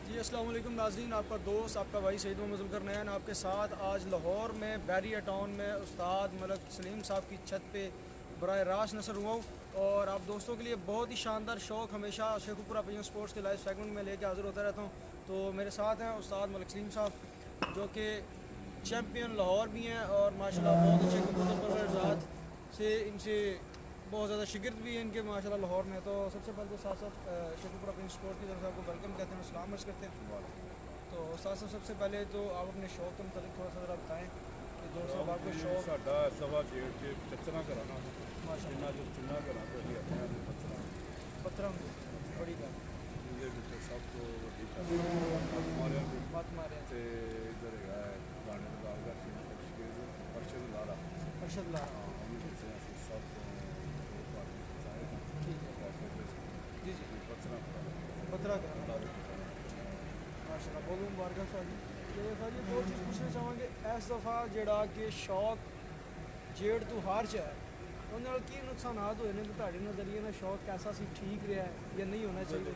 जी अस्सलाम वालेकुम नाज़रीन, आपका दोस्त आपका भाई सईद मोहम्मद ज़ुल्फ़िकार नैन आपके साथ आज लाहौर में बैरिया टाउन में उस्ताद मलक सलीम साहब की छत पे बराह रास्त नसर हुआ हूँ। और आप दोस्तों के लिए बहुत ही शानदार शौक़ हमेशा शेखुपुरा पीएम स्पोर्ट्स के लाइव सेगमेंट में लेके हाज़िर होता रहता हूँ। तो मेरे साथ हैं उस्ताद मलक सलीम साहब जो कि चैम्पियन लाहौर भी हैं और माशाल्लाह बहुत अच्छे कबूतर परवरज़ात से इनसे बहुत ज़्यादा शिगिर्द भी हैं इनके माशाल्लाह लाहौर में। तो सबसे पहले तो साथ साथ शेखुपुरा पीएम स्पोर्ट्स की तरफ से आपको वेलकम कहते हैं, सलाम अर्ज़ करते हैं। तो साथ साथ सबसे पहले तो आप अपने शौक़ के मतलब थोड़ा सा ज़रा बताएँ कि दोस्तों आपको शौक़ साडा सवा जेठ के चचना कराना माशाल्लाह जिन्ना जो चुना करा तो ਅਸੀਂ ਆਪਣੇ ਆਪ ਪੱਤਰਾਂ पत्थरों की बड़ी गल ਇਹਦੇ ਵਿੱਚ ਸਭ ਤੋਂ ਵੱਡੀ ਗੱਲ ਮਾਰਿਆ ਦੀ मत मारे ਤੇ ਇਧਰ ਹੈਗਾ ਗਾਣੇ ਦਾ ਬਾਗ ਦਾ ਪਰਸ਼ਦ ਲਾਰਾ अरशद ला ਉਹਨੂੰ ਦੱਸਿਆ ਅਸੀਂ ਸਭ ਤੋਂ ਉਹ ਪਾਰਟੀ ਚਾਹੇ ठीक है जी जी ਪੱਤਰਾਂ पत्थरा करा माशाल्लाह बहुत मुबारक साजी। तो साजी दो चीज़ पूछना चाहवांगे इस दफ़ा जड़ा कि शौक जेड़ तो हार च है ਉਹਦੇ ਨਾਲ ਕੀ ਨੁਕਸਾਨਾਤ ਹੋਏ ਨੇ ਤੇ ਤੁਹਾਡੇ ਨਜ਼ਰੀਏ ਨਾਲ ਸ਼ੌਕ ਕੈਸਾ ਸੀ, ਠੀਕ ਰਿਹਾ ਹੈ ਜਾਂ ਨਹੀਂ ਹੋਣਾ ਚਾਹੀਦਾ?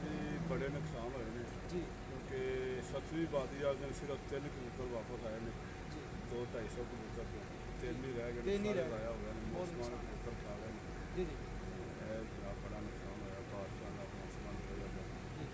ਬੜੇ ਨੁਕਸਾਨ ਹੋਏ ਨੇ ਜੀ ਕਿਉਂਕਿ ਸੱਤਵੀਂ ਬਾਦੀ ਵਾਲੇ ਦਿਨ ਸਿਰਫ 3 ਕਬੂਤਰ ਵਾਪਸ ਆਏ ਨੇ ਜੀ 200-250 ਕਬੂਤਰ ਤੋਂ 3 ਹੀ ਰਹਿ ਗਏ ਤਿੰਨ ਹੀ ਰਹਿ ਗਏ। ਆਇਆ ਹੋਇਆ ਨੇ ਬਹੁਤ ਮੌਸਮਾਨ ਕਬੂਤਰ ਖਾ ਗਏ ਨੇ ਜੀ ਜੀ ਇਹ ਜਨਾਬ ਬੜਾ ਨੁਕਸਾਨ ਹੋਇਆ ਬਾਦਸ਼ਾਹ ਦਾ ਮੌਸਮਾਂ ਦੀ ਵਜ੍ਹਾ ਤੋਂ ਜੀ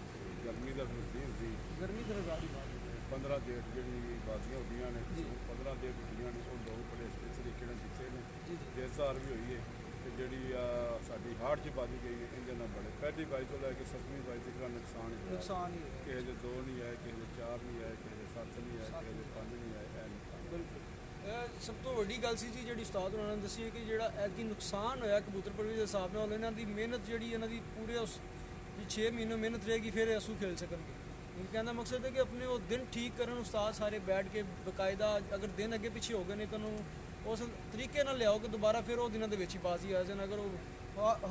ਗਰਮੀ ਦਾ ਨਜ਼ਦੀਕ ਸੀ ਗਰਮੀ ਤੇ ਰਜ਼ਾਦੀ ਬਾਤ 15 ਡੇਟ ਜਿਹੜੀ ਬਾਜ਼ੀਆਂ ਹੁੰਦੀਆਂ ਨੇ ਜੀ। 15 ਡੇਟ ਹੁੰਦੀਆਂ ਨੇ ਉਹ ਲੋਕ ਬੜੇ ਇਸ ਤਰੀਕੇ ਨਾਲ ਜਿੱਤੇ ਨੇ ਜੀ ਜੀ ਦੇਸਾਰ ਵੀ ਹੋਈ ਹੈ ਤੇ ਜਿਹੜੀ ਆ ਸਾਡੀ ਹਾਰਟ 'ਚ ਬਾਜੀ ਗਈ ਹੈ ਇਹਦੇ ਨਾਲ ਬੜੇ ਪਹਿਲੀ ਬਾਜੀ ਤੋਂ ਲੈ ਕੇ 7ਵੀਂ ਬਾਜੀ ਤੱਕ ਦਾ ਨੁਕਸਾਨ ਹੀ ਹੋਇਆ। ਨੁਕਸਾਨ ਹੀ ਹੋਇਆ ਕਿਸੇ ਦੇ 2 ਨਹੀਂ ਆਏ, ਕਿਸੇ ਦੇ 4 ਨਹੀਂ ਆਏ, ਕਿਸੇ ਦੇ 7 ਨਹੀਂ ਆਏ, ਕਿਸੇ ਦੇ 5 ਨਹੀਂ ਆਏ, ਇਹ ਨੁਕਸਾਨ ਬਿਲਕੁਲ। ਇਹ ਸਭ ਤੋਂ ਵੱਡੀ ਗੱਲ ਸੀ ਜੀ ਜਿਹੜੀ ਉਸਤਾਦ ਉਹਨਾਂ ਨੇ ਦੱਸੀ ਹੈ ਕਿ ਜਿਹੜਾ ਐਤਕੀ ਨੁਕਸਾਨ ਹੋਇਆ ਕਬੂਤਰ ਪਰਵਰੀ ਦੇ ਹਿਸਾਬ ਨਾਲ ਇਹਨਾਂ ਦੀ ਮਿਹਨਤ ਜਿਹੜੀ ਇਹਨਾਂ ਦੀ ਪੂਰੇ ਉਸ 6 ਮਹੀਨੇ ਮਿਹਨਤ ਰਹੇਗੀ ਫਿਰ ਇਹ ਅਸੂ ਖੇਲ ਸਕਣਗੇ। ਇਹ कहने का मकसद है कि अपने वो दिन ठीक करन उस्ताद सारे बैठ के बकायदा अगर दिन अगे पीछे हो गए नहीं तो उस तरीके ਨਾਲ ਲਿਆਓ ਕਿ ਦੁਬਾਰਾ ਫਿਰ ਉਹ ਦਿਨਾਂ ਦੇ ਵਿੱਚ ਹੀ ਬਾਜ਼ੀ ਆ ਜਾਣ। ਅਗਰ ਉਹ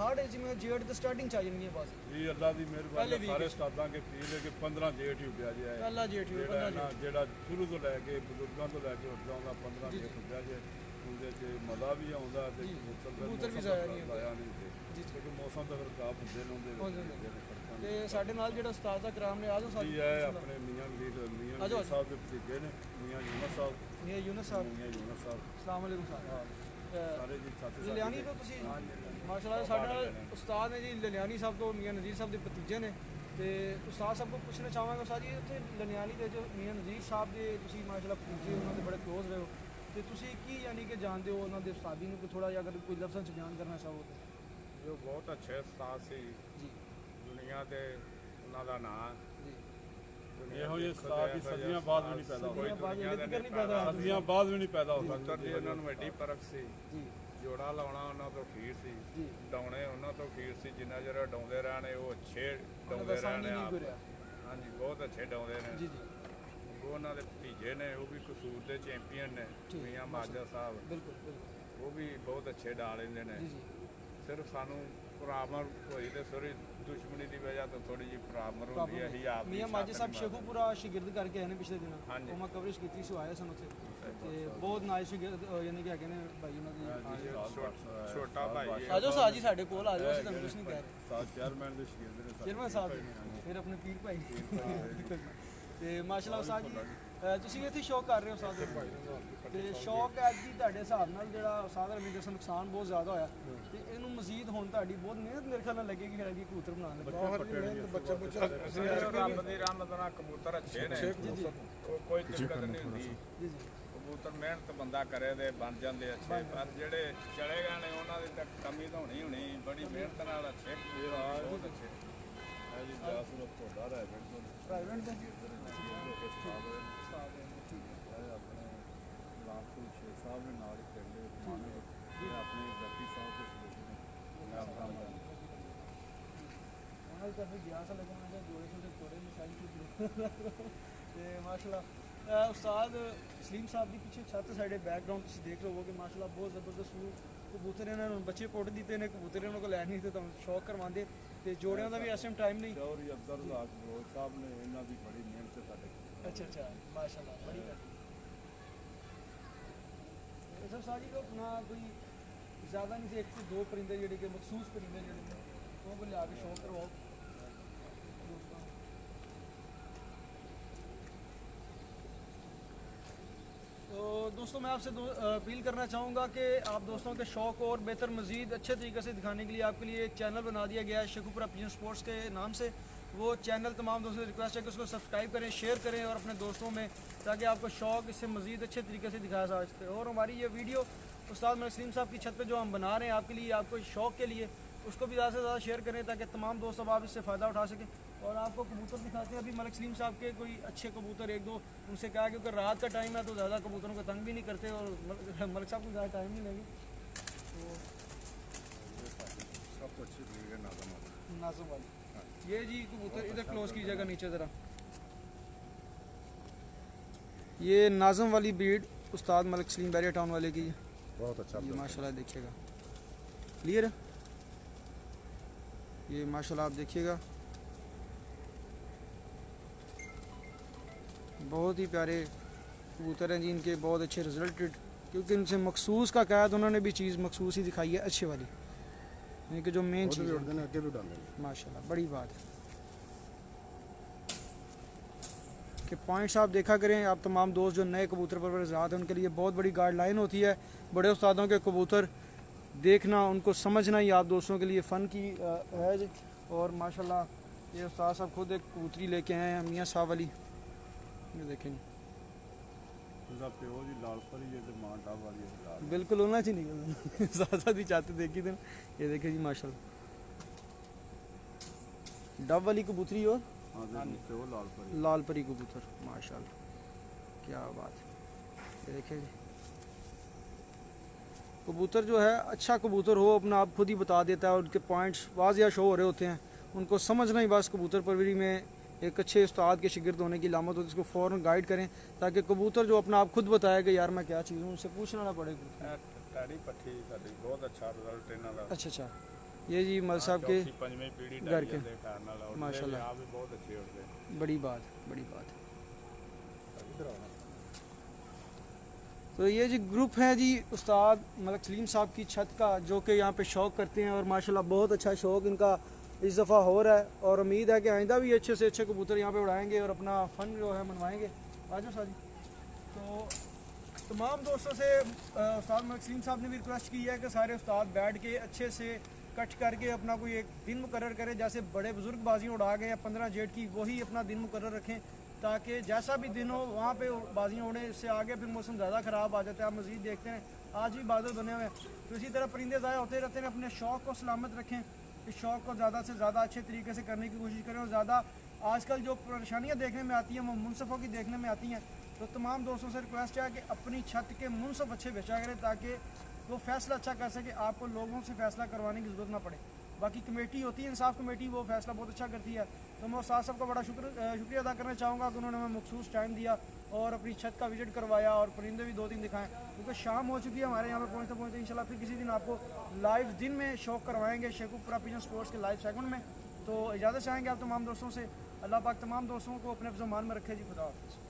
ਹਾਰਡ ਏਜ में जेड़ ਤੇ ਸਟਾਰਟਿੰਗ ਚ ਆ ਜਾਣਗੀ ਬਾਜ਼ੀ। ਜੀ ਅੱਲਾ ਦੀ ਮਿਹਰਬਾਨੀ ਸਾਰੇ ਉਸਤਾਦਾਂ ਕੇ ਪੀਰ ਹੈ ਕਿ 15 ਜੇਠ ਹੀ ਉੱਡਿਆ ਜਿਆ ਹੈ ਅੱਲਾ ਜੇਠ ਹੀ 15 ਜੇਠ ਜਿਹੜਾ ਸ਼ੁਰੂ ਤੋਂ ਲੈ ਕੇ ਬਜ਼ੁਰਗਾਂ ਤੋਂ ਲੈ ਕੇ ਉੱਡਦਾ ਹੁੰਦਾ 15 ਜੇਠ ਉੱਡਿਆ ਜੇ ਉਹਦੇ 'ਚ ਮਜ਼ਾ ਵੀ ਆਉਂਦਾ ਤੇ ਕਬੂਤਰ ਵੀ ਜ਼ਾਇਆ ਨਹੀਂ ਹੁੰਦਾ। ਨਹੀਂ ਤੇ ਜੀ ਕਿਉਂਕਿ ਮੌਸਮ ਦਾ ਖਰਾਬ ਹੁੰਦੇ ਨੇ ਉਹਦੇ ਵਿੱਚ ਤੇ ਸਾਡੇ ਨਾਲ ਜਿਹੜਾ ਉਸਤਾਦ ਦਾ ਕਰਾਮ ਨੇ ਆਜੋ ਜੀ ਹੈ ਆਪਣੇ ਮੀਆਂ ਵਲੀਦ ਮੀਆਂ ਵਲੀਦ ਸਾਹਿਬ ਦੇ ਭਤੀਜੇ ਨੇ ਮੀਆਂ ਯੂਨਸ ਸਾਹਿਬ ਮੀਆਂ ਯੂਨਸ ਸਾਹਿਬ। ਮੀਆਂ ਯੂਨਸ ਸਾਹਿਬ ਅਸਲਾਮ ਵਾਲੇਕੁਮ ਸਾਹਿਬ। ਸਾਰੇ ਜੀ ਸਾਥੀ ਲਲਿਆਣੀ ਤੋਂ ਤੁਸੀਂ ਮਾਸ਼ਾਅੱਲਾ ਸਾਡੇ ਨਾਲ ਉਸਤਾਦ ਨੇ ਜੀ ਲਲਿਆਣੀ ਸਾਹਿਬ ਤੋਂ ਮੀਆਂ ਨਜ਼ੀਰ ਸਾਹਿਬ ਦੇ ਭਤੀਜੇ ਨੇ। ਤੇ ਉਸਤਾਦ ਸਾਹਿਬ ਕੋਲ ਪੁੱਛਣਾ ਚਾਹਾਂਗਾ ਉਸਤਾਦ ਜੀ ਉੱਥੇ ਲਲਿਆਣੀ ਦੇ ਜੋ ਮੀਆਂ ਨਜ਼ੀਰ ਸਾਹਿਬ ਦੇ ਤੁਸੀਂ ਮਾਸ਼ਾਅੱਲਾ ਭਤੀਜੇ ਉਹਨਾਂ ਦੇ ਬੜੇ ਕਲੋਜ਼ ਰਹੇ ਹੋ ਤੇ ਤੁਸੀਂ ਕੀ ਯਾਨੀ ਕਿ ਜਾਣਦੇ ਹੋ ਉਹਨਾਂ ਦੇ ਉਸਤਾਦੀ ਨੂੰ ਥੋੜਾ ਜਿਹਾ ਅਗਰ ਕੋਈ ਲਫ਼ਜ਼ਾਂ 'ਚ ਬਿਆਨ ਕਰਨਾ ਚਾਹੋ ਤਾਂ? ਜੋ ਬਹੁਤ ਅੱਛੇ ਉਸਤਾਦ ਸੀ ਜੀ ਦੁਨੀਆ ਤੇ ਉਹਨਾਂ ਦਾ ਨਾਂ ਜੀ ਇਹੋ ਜਿਹੇ ਉਸਤਾਦ ਦੀ ਸਦੀਆਂ ਬਾਅਦ ਵੀ ਨਹੀਂ ਪੈਦਾ ਹੋਏ ਸਦੀਆਂ ਬਾਅਦ ਇਹ ਜ਼ਿਕਰ ਨਹੀਂ ਪੈਦਾ ਹੋਇਆ। ਸਦੀਆਂ ਬਾਅਦ ਵੀ ਨਹੀਂ ਪੈਦਾ ਹੋ ਪੁੱਤਰ ਸਕਦੇ ਦੀ ਉਹਨਾਂ ਨੂੰ ਐਡੀ ਪਰਖ ਸੀ ਜੀ ਜੋੜਾ ਲਾਉਣਾ ਉਹਨਾਂ ਤੋਂ ਖੀਰ ਸੀ ਜੀ ਡਾਉਣੇ ਉਹਨਾਂ ਤੋਂ ਖੀਰ ਸੀ ਜਿੰਨਾ ਚਿਰ ਡਾਉਂਦੇ ਰਹਿਣੇ ਉਹ ਅੱਛੇ ਉਹਨਾਂ ਡਾਉਂਦੇ ਦਾ ਸਾਂਝੀ ਰਹਿਣੇ ਨਹੀਂ ਆਪ ਗੁਰਿਆ। ਹਾਂਜੀ ਬਹੁਤ ਅੱਛੇ ਡਾਉਂਦੇ ਨੇ ਜੀ ਜੀ ਉਹ ਉਹਨਾਂ ਦੇ ਭਤੀਜੇ ਨੇ ਉਹ ਵੀ ਕਸੂਰ ਦੇ ਚੈਂਪੀਅਨ ਨੇ ਠੀਕ। ਮੀਆਂ ਮਾਜਾ ਸਾਹਿਬ ਬਿਲਕੁਲ ਬਿਲਕੁਲ ਉਹ ਵੀ ਬਹੁਤ ਅੱਛੇ ਡਾ ਲੈਂਦੇ ਨੇ ਜੀ ਜੀ ਸਿਰਫ ਸਾਨੂੰ ਪਰਾਮਰ ਹੋਈ ਤੇ ਸੋਰੀ ਦੁਸ਼ਮਣੀ ਦੀ ਵਜ੍ਹਾ ਤੋਂ ਥੋੜੀ ਜਿਹੀ ਪਰਾਮਰ ਹੁੰਦੀ ਹੈ ਅਸੀਂ ਆਪ ਮੀਆਂ ਮਾਜੇ ਸਾਹਿਬ ਸ਼ੇਖੂਪੁਰਾ ਸ਼ਾਗਿਰਦ ਕਰਕੇ ਆਏ ਨੇ ਪਿਛਲੇ ਦਿਨਾਂ। ਹਾਂਜੀ। ਉਹ ਮੈਂ ਕਵਰੇਜ ਕੀਤੀ ਸੀ, ਉਹ ਆਏ ਸਨ ਉੱਥੇ ਤੇ ਬਹੁਤ ਨਾਇਸ ਸ਼ਾਗਿਰਦ ਯਾਨੀ ਕਿ ਹੈਗੇ ਨੇ ਭਾਈ ਉਹਨਾਂ ਦੀ। ਛੋਟਾ ਭਾਈ ਹੈ। ਆਜੋ ਸਾਜੀ ਸਾਡੇ ਕੋਲ ਆਜੋ, ਅਸੀਂ ਤੁਹਾਨੂੰ ਕੁਝ ਨਹੀਂ ਕਹਿ ਰਹੇ। ਸਾਥ ਚੇਅਰਮੈਨ ਦੇ ਸ਼ਗਿਰਦ ਨੇ ਚੇਅਰਮੈਨ ਸਾਹਿਬ ਫਿਰ ਆਪਣੇ ਪੀਰ ਭਾਈ ਤੇ ਮਾਸ਼ਾਅੱਲਾ ਉਸਤਾਦ ਜੀ ਤੁਸੀਂ ਵੀ ਇੱਥੇ ਸ਼ੌਕ ਕਰ ਰਹੇ ਹੋ ਉਸਤਾਦ ਦੇ ਤੇ ਸ਼ੌਕ ਹੈ ਜੀ ਤੁਹਾਡੇ ਹਿਸਾਬ ਨਾਲ ਜਿਹੜਾ ਉਸਤਾਦ ਰਮੀ ਦਾ ਨੁਕਸਾਨ ਬਹੁਤ ਜ਼ਿਆਦਾ ਹੋਇਆ ਤੇ ਇਹਨੂੰ ਮਜ਼ੀਦ ਹੁਣ ਤੁਹਾਡੀ ਬਹੁਤ ਮਿਹਨਤ ਮੇਰੇ ਖਿਆਲ ਨਾਲ ਲੱਗੇਗੀ ਹੈ ਜੀ ਕਬੂਤਰ ਬਣਾਉਣ ਲੱਗੇ। ਰੱਬ ਦੀ ਰਹਿਮਤ ਨਾਲ ਕਬੂਤਰ ਅੱਛੇ ਨੇ ਕੋਈ ਦਿੱਕਤ ਨਹੀਂ ਹੁੰਦੀ ਜੀ ਜੀ ਕਬੂਤਰ ਮਿਹਨਤ ਬੰਦਾ ਕਰੇ ਤੇ ਬਣ ਜਾਂਦੇ ਅੱਛੇ ਪਰ ਜਿਹੜੇ ਚਲੇ ਗਏ ਨੇ ਉਹਨਾਂ ਦੀ ਤਾਂ ਕਮੀ ਤਾਂ ਹੋਣੀ ਹੋਣੀ ਬੜੀ ਮਿਹਨਤ ਨਾਲ ਅੱਛੇ ਬਹੁਤ ਅੱਛੇ ਹੈ ਜੀ ਦਾਸ ਨੂੰ ਤੁਹਾਡਾ ਰਹਿ ਬਿਲਕੁਲ ਪ੍ਰਾਈਵੇਟ ਦਾ ਆਪਣੇ ਲਾਲਪੁਰ ਸ਼ੇਖ ਸਾਹਿਬ ਨੇ ਨਾਲ ਹੀ ਪਿੰਡ ਦੇ ਆਪਣੇ ਜੱਟੀ ਸਾਹਿਬ ਦੇ ਸਲੂਕ ਨੇ ਆਪਣਾ ਉਹਨਾਂ ਦੀ ਤਰਫ ਗਿਆ ਸੀ ਲੇਕਿਨ ਉਹਨਾਂ ਦੇ ਜੋੜੇ ਛੋਟੇ ਥੋੜੇ ਮਿਸਾਈ ਕੀ ਤੇ ਮਾਸ਼ਾਅੱਲਾ ਉਸਤਾਦ ਸਲੀਮ ਸਾਹਿਬ ਦੀ ਪਿੱਛੇ ਛੱਤ ਸਾਡੇ ਬੈਕਗ੍ਰਾਉਂਡ ਤੁਸੀਂ ਦੇਖ ਰਹੇ ਹੋਵੋਗੇ ਮਾਸ਼ਾਅੱਲਾ ਬਹੁਤ ਜ਼ਬਰਦਸਤ ਕਬੂਤਰ ਇਹਨਾਂ ਨੂੰ ਬੱਚੇ ਪੁੱਟ ਦਿੱਤੇ ਨੇ ਕਬੂਤਰ ਇਹਨਾਂ ਕੋਲ ਲੈ ਨਹੀਂ ਤੇ ਤੁਹਾਨੂੰ ਸ਼ੌਕ ਕਰਵਾਉਂਦੇ ਤੇ ਜੋੜਿਆਂ ਦਾ ਵੀ ਇਸ ਟਾਈਮ ਨਹੀਂ। ਚੌਧਰੀ ਅਬਦਰ ਰਾਜ ਬਲੋਚ ਸਾਹਿਬ ਨੇ ਇਹਨਾਂ ਦੀ ਬੜੀ ਮਿਹਨਤ ਸਾਡੇ ਅੱਛਾ ਅੱਛਾ ਮਾਸ਼ਾਅੱਲਾ ਬੜੀ ਗੱਲ ਇਹ ਸਭ ਸਾਜੀ ਲੋਕ ਨਾ ਕੋਈ ज़्यादा नहीं से 1 से 2 परिंदे ਜਿਹੜੇ ਕਿ ਮਖਸੂਸ परिंदे ਜਿਹੜੇ वो को लिया के शौक करवाओ दोस्तों। तो दोस्तों मैं आपसे अपील करना चाहूँगा कि आप दोस्तों के शौक़ और बेहतर मज़ीद अच्छे तरीके से दिखाने के लिए आपके लिए एक चैनल बना दिया गया है शेखुपुरा पिजन स्पोर्ट्स के नाम से। वो चैनल तमाम दोस्तों से रिक्वेस्ट है कि उसको सब्सक्राइब करें, शेयर करें और अपने दोस्तों में, ताकि आपको शौक़ इससे मज़ीद अच्छे तरीके से दिखाया जा सके। और हमारी ये वीडियो उस्ताद मलिक सलीम साहब की छत पे जो हम बना रहे हैं आपके लिए, आपको शौक़ के लिए, उसको भी ज़्यादा से ज़्यादा शेयर करें ताकि तमाम दोस्त अब आप इससे फ़ायदा उठा सकें। और आपको कबूतर दिखाते हैं अभी मलिक सलीम साहब के कोई अच्छे कबूतर एक दो उनसे कहा, क्योंकि रात का टाइम है तो ज़्यादा कबूतरों को तंग भी नहीं करते और मलिक साहब को ज़्यादा टाइम नहीं लेंगे। तो सबसे अच्छी ब्रीड है नाज़म वाली ये जी कबूतर इधर क्लोज कीजिएगा नीचे ज़रा। ये नाज़म वाली ब्रीड उस्ताद मलिक सलीम बैरिया टाउन वाले की है। बहुत अच्छा ये माशाल्लाह देखिएगा क्लियर है, ये माशाल्लाह आप देखिएगा बहुत ही प्यारे कबूतर हैं जी इनके, बहुत अच्छे रिजल्टेड, क्योंकि इनसे मखसूस का कहा तो उन्होंने भी चीज़ मखसूस ही दिखाई है अच्छे वाली, इनके जो मेन चीज़ है माशाल्लाह बड़ी बात है कि पॉइंट्स आप देखा करें। आप तमाम दोस्त जो नए कबूतर परवरिश हैं उनके लिए बहुत बड़ी गाइडलाइन होती है, बड़े उस्तादों के कबूतर देखना, उनको समझना ही आप दोस्तों के लिए फ़न की है जी। और माशाल्लाह ये उस्ताद साहब खुद एक कबूतरी लेके आए हैं मियाँ साहब वाली, ये देखें प्यो जी लाल परी है तो मां डब वाली है बिल्कुल होना चाहिए ज़्यादा भी चाहते देखी दिन। ये देखें जी माशाल्लाह डब वाली कबूतरी और प्यो लाल परी कबूतर माशाल्लाह क्या बात है। ये देखें जी कबूतर जो है अच्छा कबूतर हो अपना आप खुद ही बता देता है, उनके पॉइंट्स वाज़िया शो हो रहे होते हैं, उनको समझना ही बस कबूतर परवरी में एक अच्छे उस्ताद के शिगिर्द होने की लामत होती है। इसको फ़ौरन गाइड करें ताकि कबूतर जो अपना आप खुद बताए कि यार मैं क्या चीज़ हूँ, उनसे पूछना ना पड़े। ਟਾੜੀ ਪੱਠੀ ਸਾਡੀ ਬਹੁਤ ਅੱਛਾ ਰਿਜ਼ਲਟ ਇਹਨਾਂ ਦਾ। अच्छा अच्छा ये जी मल साहब के ਪੰਜਵੀਂ ਪੀੜ੍ਹੀ घर के ਦੇ ਕਾਰਨ ਨਾਲ माशाल्लाह ਆਪ ਵੀ ਬਹੁਤ ਅੱਛੇ ਉੱਡਦੇ। बड़ी बात। तो ये जी ग्रुप है जी उस्ताद मलिक सलीम साहब की छत का, जो कि यहाँ पे शौक़ करते हैं और माशाल्लाह बहुत अच्छा शौक़ इनका इस दफ़ा हो रहा है और उम्मीद है कि आइंदा भी अच्छे से अच्छे कबूतर यहाँ पे उड़ाएंगे और अपना फ़न जो है मनवाएंगे। आजो साजी। तो तमाम दोस्तों से उस्ताद मलिक सलीम साहब ने भी रिक्वेस्ट की है कि सारे उस्ताद बैठ के अच्छे से कट करके अपना कोई एक दिन मुकर्रर करें, जैसे बड़े बुजुर्ग बाजियाँ उड़ा गए या 15 जेठ की वही अपना दिन मुकर्रर रखें, ताकि जैसा भी दिन हो वहाँ पे बाजियाँ उड़ें। इससे आगे फिर मौसम ज़्यादा ख़राब आ जाता है। आप मज़ीद देखते हैं आज भी बादल बने हुए हैं, तो इसी तरह परिंदे ज़ाया होते रहते हैं। अपने शौक़ को सलामत रखें, इस शौक़ को ज़्यादा से ज़्यादा अच्छे तरीके से करने की कोशिश करें और ज़्यादा आजकल जो परेशानियाँ देखने में आती हैं वो मुनसफ़ों की देखने में आती हैं। तो तमाम दोस्तों से रिक्वेस्ट है कि अपनी छत के मुनसफ़ अच्छे बेचा करें ताकि वो फ़ैसला अच्छा कर सके, आपको लोगों से फ़ैसला करवाने की ज़रूरत ना पड़े। बाकी कमेटी होती है इंसाफ कमेटी, वो फ़ैसला बहुत अच्छा करती है। तो मैं उस्ताद साहब का बड़ा शुक्रिया अदा करना चाहूँगा कि उन्होंने हमें मखसूस टाइम दिया और अपनी छत का विजिट करवाया और परिंदे भी 2-3 दिखाएं, क्योंकि शाम हो चुकी है हमारे यहाँ पर पहुँचते पहुँचते। इंशाल्लाह फिर किसी दिन आपको लाइव दिन में शौक़ करवाएंगे शेखुपुरा पिजन स्पोर्ट्स के लाइव सेगमेंट में। तो इजाज़त चाहेंगे आप तमाम दोस्तों से। अल्लाह पाक तमाम दोस्तों को अपने ज़मान में रखे जी। खुदा हाफ़िज़।